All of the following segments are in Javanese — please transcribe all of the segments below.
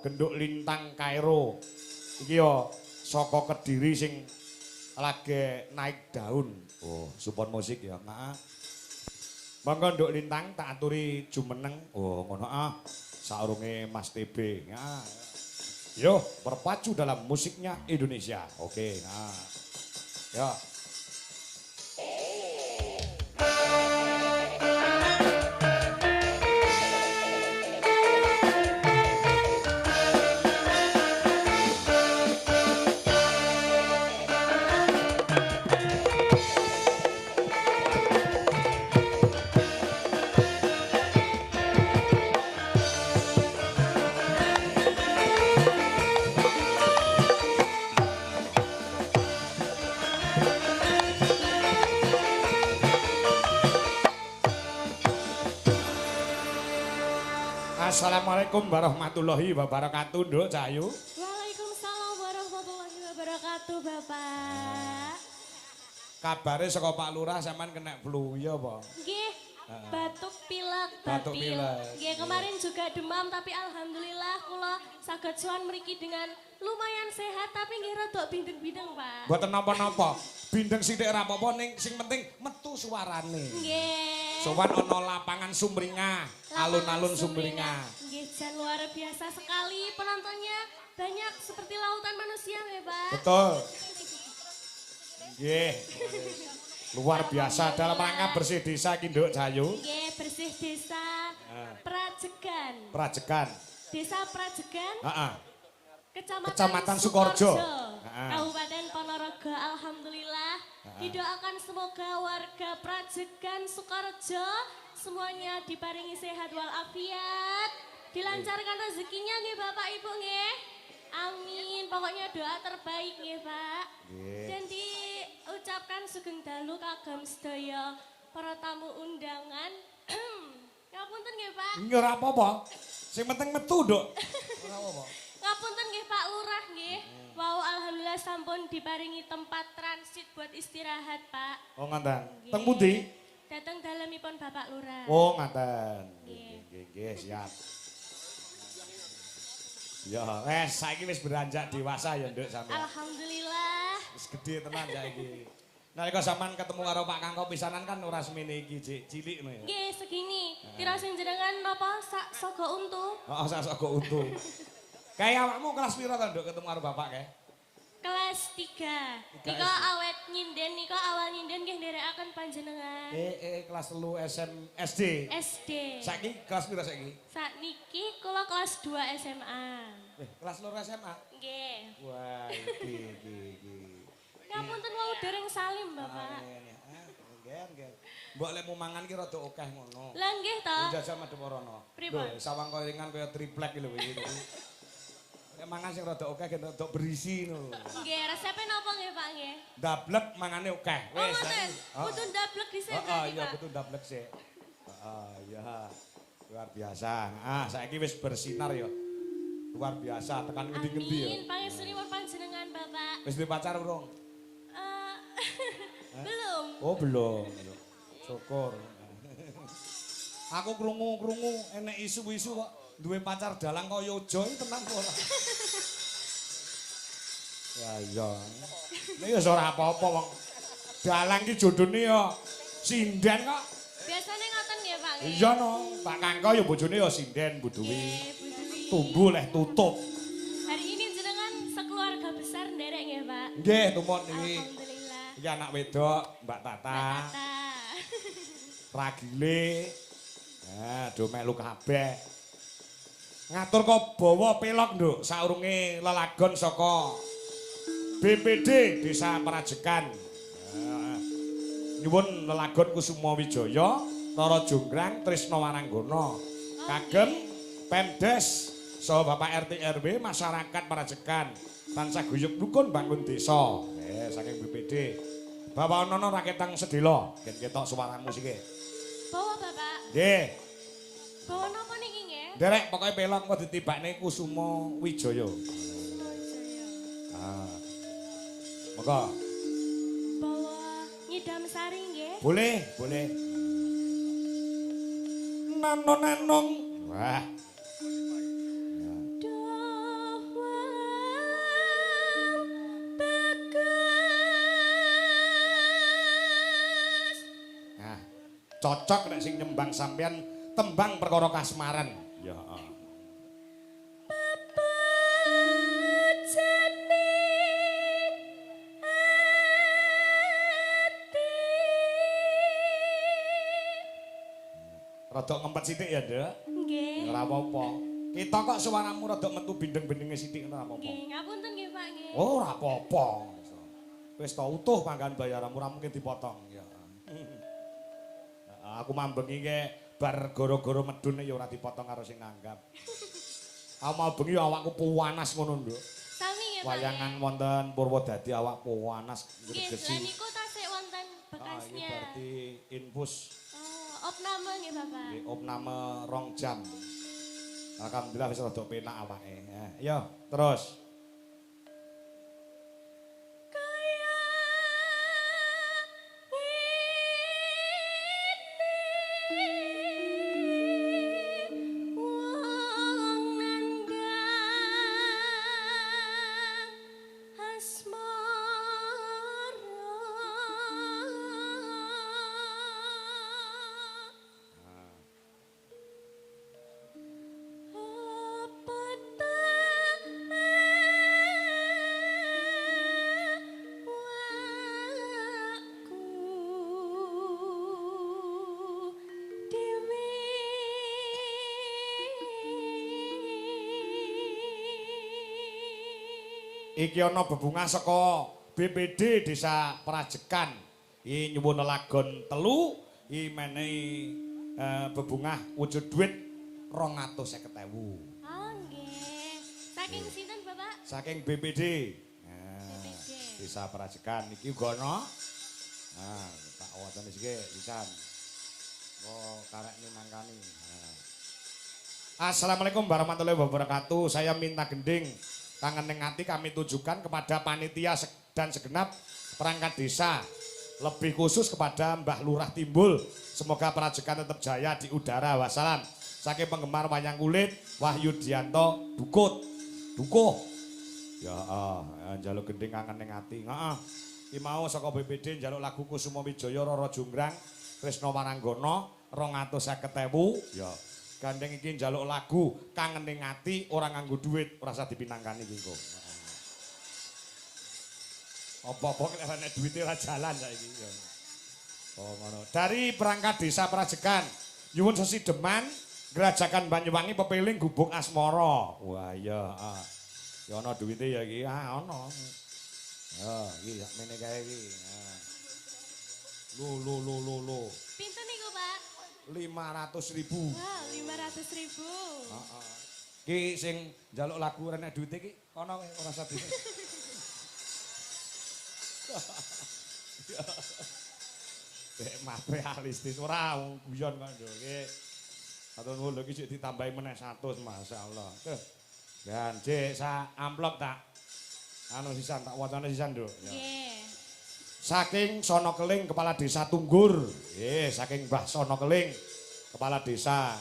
genduk lintang Kairo. Iki ya saka Kediri sing lagi naik daun. Oh, support musik ya. Nah. Monggo nduk lintang tak aturi jumeneng. Oh, ngono ah. Saurunge Mas TB. Ya. Yo, berpacu dalam musiknya Indonesia. Oke, nah. Ya. Assalamualaikum warahmatullahi wabarakatuh, Nduk Cahayu. Waalaikumsalam warahmatullahi wabarakatuh, Bapak. Kabare saka Pak Lurah sampean kena flu ya apa? Nggih, batuk pilek, Batuk batil. pilek. Nggih, kemarin juga demam tapi alhamdulillah kula saged sowan mriki dengan lumayan sehat tapi nggih rada bindeng-bindeng, Pak. Mboten napa-napa. Bindeng sithik ora apa-apa ning sing penting metu suarane. Nggih. Sowan ana lapangan Sumringah, alun-alun Sumringah. Nggih, jan luar biasa sekali penontonnya. Banyak seperti lautan manusia, nggih, Pak. Betul. Nggih. Luar biasa dalam rangka bersih desa iki, Nduk Cahayu. Nggih, bersih desa Prajegan. Prajegan. Desa Prajegan. Heeh. Kecamatan Sukorejo. Kabupaten Ponorogo. Alhamdulillah didoakan semoga warga Prajegan Sukorejo semuanya diparingi sehat walafiat, dilancarkan rezekinya nggih Bapak Ibu nggih. Amin. Pokoknya doa terbaik nggih Pak. Dan diucapkan sugeng dalu kagem sedaya para tamu undangan. Ngapunten nggih Pak. Nggih ora apa-apa. Sing penting metu, Nduk. Ora apa-apa. Ngapunten nggih Pak Lurah nggih. Wow, alhamdulillah sampun diparingi tempat transit buat istirahat, Pak. Oh, ngaten. Teng pundi? Dateng dalemipun Bapak Lurah. Oh, ngaten. Nggih. Nggih, siap. Ya, wes saiki wis beranjak dewasa ya, Nduk sampeyan. Alhamdulillah. Wis gedhe tenan saiki. Nalika sampean ketemu karo Pak Kangko pisanan kan ora semene iki, cilik ngono ya. Nggih, segini. Kira sing jenengan napa sak sogo untu? Heeh, sak saka untu. Kayak awakmu kelas pira to, Nduk, ketemu karo bapak kae? Kelas 3. Nika awet nyinden, nika awal nyinden nggih nderekaken panjenengan. Kelas 3 SD. SD. Saiki kelas pira saiki? Sakniki kula kelas 2 SMA. Kelas 2 SMA. Nggih. Wah, iki. Ngapunten wau dereng salim, Bapak. Nggih. Mbok lek mau mangan ki rada akeh ngono. Lah nggih to. Jajal madhep rono. Pripun? Sawang koringan kaya triplek lho iki. Nek mangan sing rada akeh gen rada berisi ngono. Nggih, resepe napa nggih, Pak nggih? Dablek mangane akeh. Oh, ngoten. Kudu ndablek dhisik berarti, Iya, Pak. kudu dablek sik. Iya. Luar biasa. Saiki wis bersinar ya. Luar biasa tekan ngendi-ngendi ya. Amin, pangestunipun panjenengan, Bapak. Wis duwe pacar urung? Belum. Oh, belum. Syukur. Aku krungu enek isu-isu kok duwe pacar dalang kok Yojo iki tenan kok ora. Ya iya. Nek ya ora apa-apa wong dalang ki jodone ya sinden kok. Biasanya ngoten nggih, Pak nggih. Iya no, Pak Kangko ya bojone ya sinden buduwi. Nggih, Bu Dewi. Tumbuh leh tutup. Hari ini jenengan sekeluarga besar nderek nggih, Pak. Nggih, tumon iki. Alhamdulillah. Iki anak wedok, Mbak Tata. Tata. Ragile. Do melu kabeh. Ngatur kok bawa pelok, Nduk, saurunge lelagon saka BPD Desa Prajegan. Nyuwun lelagon Kusuma Wijaya, Tara Jonggrang, Trisno Waranggana. Kagem Pemdes saha Bapak RT RW masyarakat Prajegan. Tansah guyub rukun bangun desa. Saking BPD. Bapak Nono raketang sedela, gen ketok suaramu siki. Bawa Bapak. Nggih. Bawa napa niki nggih? Derek pokoke pelok kok ditibakne Kusuma Wijaya. Monggo. Bawa nyidam sari nggih. Boleh. Nanong. Wah. Do cocok nek sing nyembang sampean tembang perkara kasmaran. Ya, heeh. Rada ngempet sithik ya, Nduk. Nggih. Ora apa-apa. Kita kok suaramu rada metu bindeng-bendenge sithik ora apa-apa. Nggih, ngapunten nggih Pak nggih. Oh, ora apa-apa. Wis ta utuh panggan bayaranmu ora mungkin dipotong ya. Aku mambengi ke bar goro-goro medune ya ora dipotong karo sing nganggap. Aku mau bengi awakku puwanas ngono, Nduk. Sami nggih Pak. Wayangan wonten Purwodadi awak puwanas Nggih, gregesi. lha niku tasik wonten Ini bekasnya. berarti infus. Oh, opname nggih Bapak. Nggih, opname 2 jam. Alhamdulillah wis rada penak awake. Yo, terus. Iki ana bebungah saka BPD Desa Prajekan. Iki nyuwun lagon telu, iki menehi bebungah wujud duit 250.000. Oh, nggih. Saking sinten Bapak? Saking BPD. Nah, BPD. Desa Prajekan iki uga ana. Nah, tak wonten iki pisan. Oh, karek mangkani. Nah. Assalamualaikum warahmatullahi wabarakatuh. Saya minta gending tangan nengati kami tujukan kepada panitia dan segenap perangkat desa. Lebih khusus kepada Mbah Lurah Timbul. Semoga Prajekan tetap jaya di udara. Wassalam. Saking penggemar wayang kulit Wahyu Dianto Dukut. Dukuh. Ya, njaluk gending kangen nengati. Heeh. Iki mau saka BPD njaluk lagu Kusuma Wijaya Rara Jonggrang Krisna Waranggono 250.000. Ya. Gandeng iki njaluk lagu Kangening Ati ora nganggo duit, ora usah dipinangkani iki engko. Apa-apa nek duwite ora jalan saiki. Oh ngono. Dari perangkat desa Prajekan, nyuwun sesideman Gerajakan Banyuwangi pepiling gubuk asmara. Wah iya, ya ana duwite ya iki. Ana. Ya, iki sak mene kae iki. Lo. Pinten niku Pak? 500.000. Wah, 500.000. Heeh. Ki sing njaluk lagu ora nek duwite ki kono ora usah di. Dek mah realistis ora guyon kok nduk iki. Atur nuwun lho iki sik ditambahi meneh 100 masyaallah. Tuh. Dan Cek sak amplop tak anu sisan tak wacane sisan nduk. Nggih. Saking Sono Keling Kepala Desa Tunggur. Saking Mbah Sono Keling Kepala Desa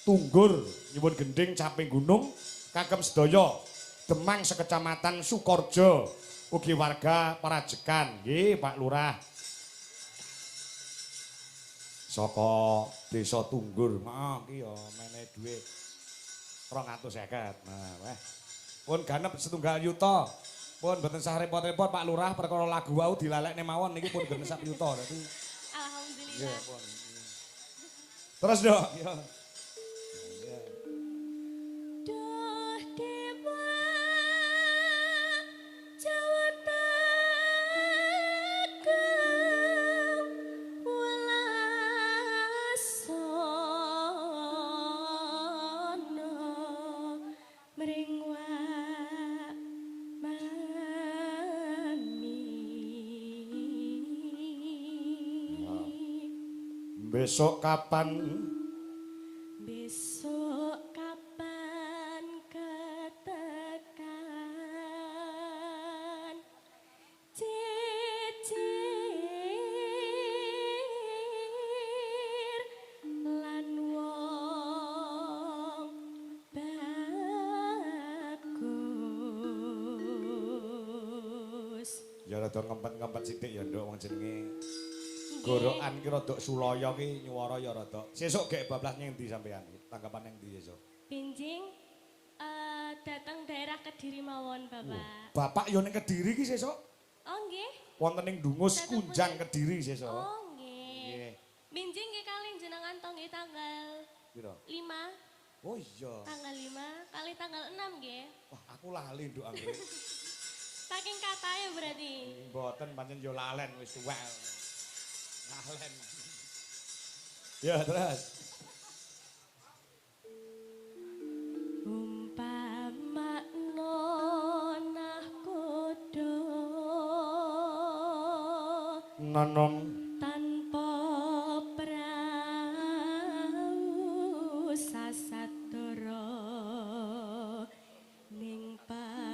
Tunggur nyuwun gending caping gunung kagem sedaya Demang sekecamatan Sukorjo ugi warga Prajekan. Nggih Pak Lurah. Saka Desa Tunggur. Heeh iki ya menehi dhuwit 250. Nah, weh. Pun ganep 1 yuta. Pun mboten sah repot-repot Pak Lurah perkara lagu wau dilalekne mawon niki pun mboten sak yuta. Dadi Alhamdulillah. nggih pun. Terus Dok. Ya. Duh dewa Jawa Tengah Walasana mring Besok kapan? Besok kapan ketekan cicir lan wong bagus. Ya rada ngempet-ngempet sithik ya Nduk wong jenenge. gorokan ki rada sulaya ki nyuwara ya rada. Sesuk gek bablas ning ndi sampean? Tanggapan ning ndi sesuk? Benjing datang daerah Kediri mawon, Bapak. Bapak yo ning Kediri ki sesuk? Oh, nggih. Wonten ning Dungus Kunjang Kediri sesuk. Oh, nggih. Benjing nggih kalih jenengan to nggih tanggal Piro? 5. Oh iya. Tanggal 5 kali tanggal 6 nggih. Wah, aku lali nduk anggere. Saking katanya berarti. Mboten pancen yo lalen wis tuwek. Lalen. Ya, terus. Umpama nonah kodo Nonong tanpa prau sasatoro ning papatri.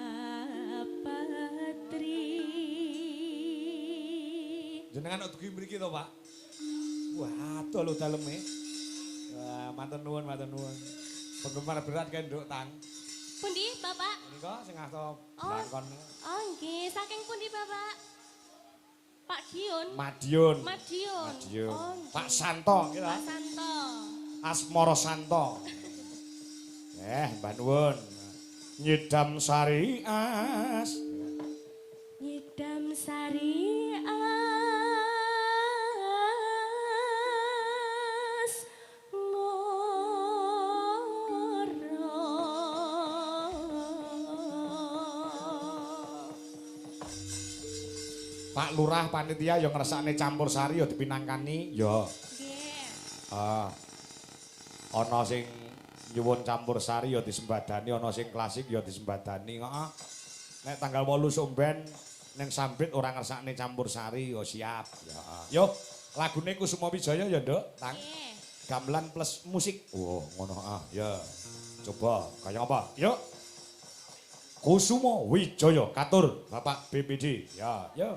Jenengan ugi mriki to, Pak? Wah, adoh lho daleme. Wah, matur nuwun, matur nuwun. Penggemar berat kan Nduk Tang. Pundi, Bapak? Menika sing asta blangkon. Oh, nggih, saking pundi, Bapak? Pak Giun. Madiun. Madiun. Madiun. Oh, nggih. Pak Santo kira. Pak Santo. Asmara Santo. Mbah nuwun. Nyidam sari as. Nyidam sari as Pak Lurah panitia yang ngersakne campur sari ya dipinangkani ya. Nggih. Ana sing nyuwun campur sari ya disembadani, ana sing klasik ya disembadani. Heeh. Nek tanggal 8 somben ning Sambit ora ngersakne campur sari ya siap. Ya. Yo, lagune Kusuma Wijaya ya, Nduk. Tang. Nggih. Gamelan plus musik. Oh, ngono ya. Coba kaya apa? Yuk. Kusuma Wijaya katur Bapak BPD. Ya, ya.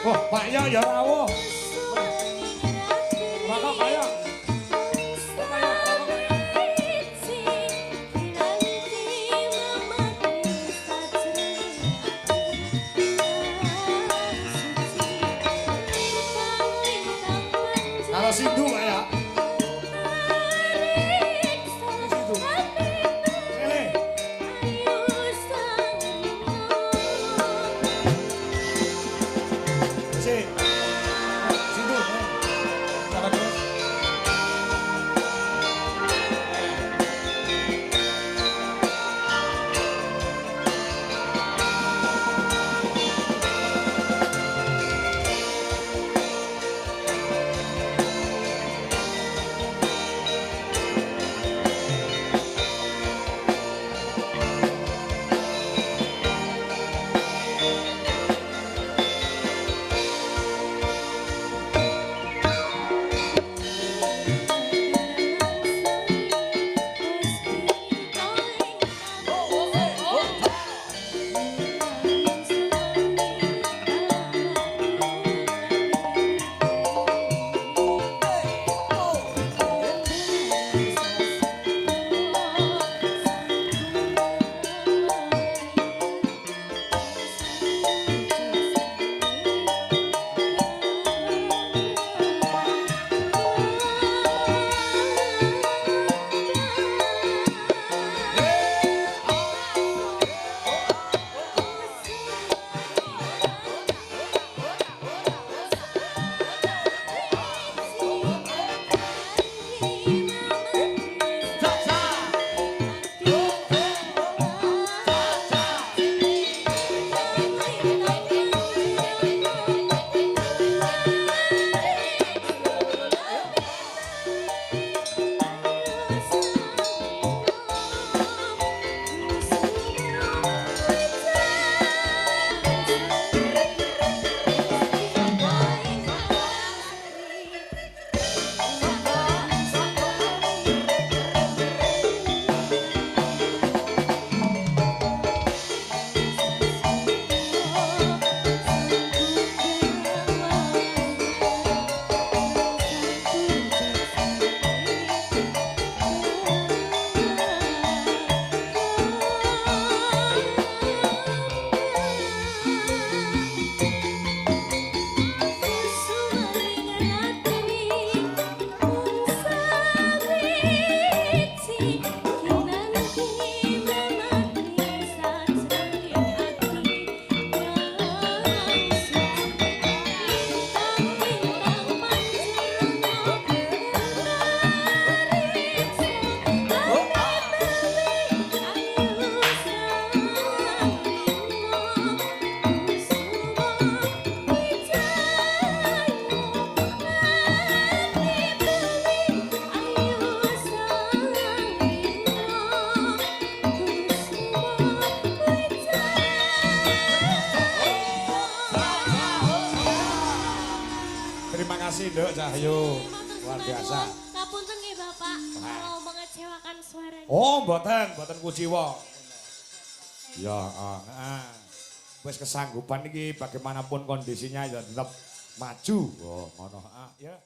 Oh, Pak ya rawuh. Maka kaya. Kalau Sindu Pak ya. kasih Nduk Cahyo. Matur Luar sembah biasa. nuwun. Ngapunten nggih Bapak kalau mengecewakan suaranya. Oh, mboten kuciwa. Ya, wis kesanggupan iki bagaimanapun kondisinya ya tetap maju. Oh, ngono. Ya.